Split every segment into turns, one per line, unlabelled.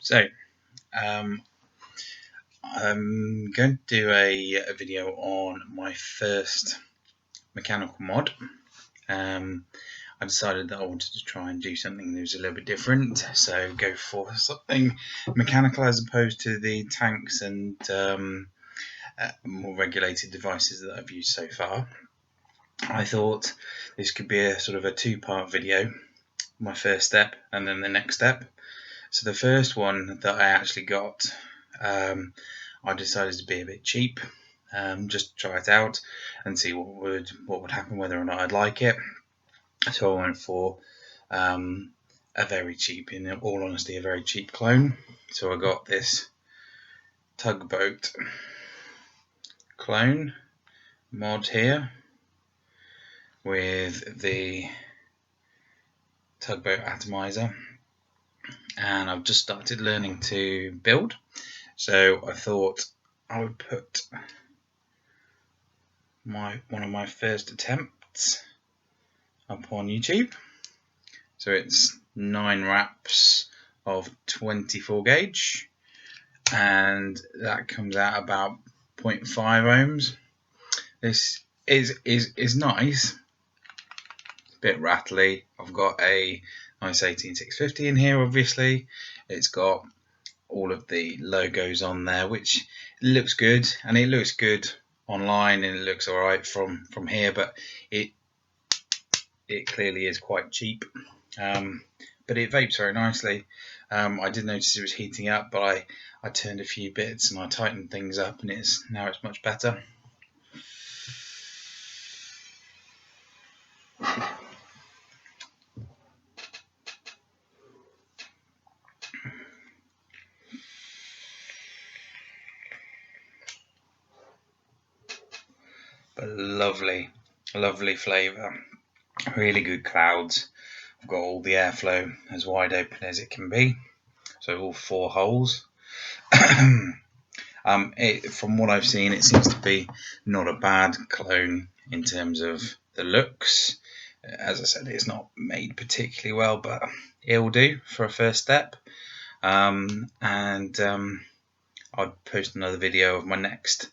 So I'm going to do a video on my first mechanical mod. I decided that I wanted to try and do something that was a little bit different, so go for something mechanical as opposed to the tanks and more regulated devices that I've used so far. I thought this could be a sort of a two-part video, my first step and then the next step. So the first one that I actually got, I decided to be a bit cheap, just to try it out and see what would happen, whether or not I'd like it. So I went for a very cheap, in all honesty, a very cheap clone. So I got this Tugboat clone mod here with the Tugboat atomizer, and I've just started learning to build, so I thought I would put one of my first attempts up on YouTube. So it's 9 wraps of 24 gauge, and that comes out about 0.5 ohms. This is nice, a bit rattly. I've got a nice 18650 in here. Obviously it's got all of the logos on there, which looks good, and it looks good online and it looks alright from here, but it clearly is quite cheap. But it vapes very nicely. I did notice it was heating up, but I turned a few bits and I tightened things up, and now it's much better. But lovely flavour, really good clouds. I've got all the airflow as wide open as it can be, so all 4 holes. From what I've seen, it seems to be not a bad clone in terms of the looks. As I said, it's not made particularly well, but it'll do for a first step. And I'll post another video of my next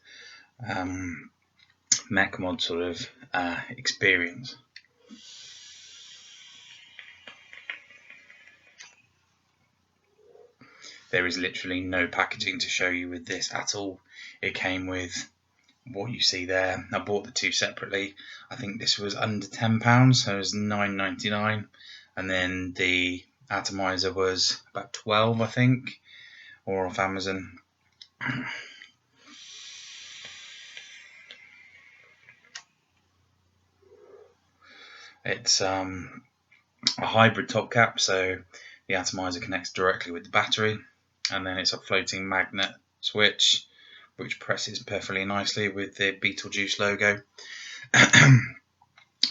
mech mod sort of experience. There is literally no packaging to show you with this at all. It came with what you see there. I bought the two separately. I think this was under £10, so it was £9.99, and then the atomizer was about 12, I think, or off Amazon. It's a hybrid top cap, so the atomizer connects directly with the battery, and then it's a floating magnet switch which presses perfectly nicely with the Beetlejuice logo.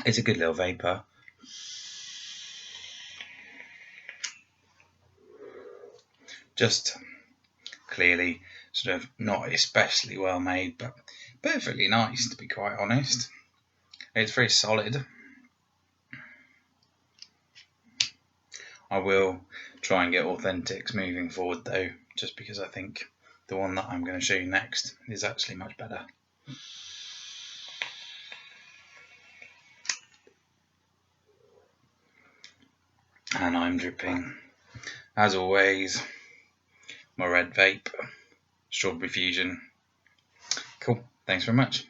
It's a good little vapor. Just clearly sort of not especially well made, but perfectly nice, to be quite honest. It's very solid. I will try and get authentics moving forward though, just because I think the one that I'm going to show you next is actually much better. And I'm dripping, as always, my Red Vape Strawberry Fusion. Cool, thanks very much.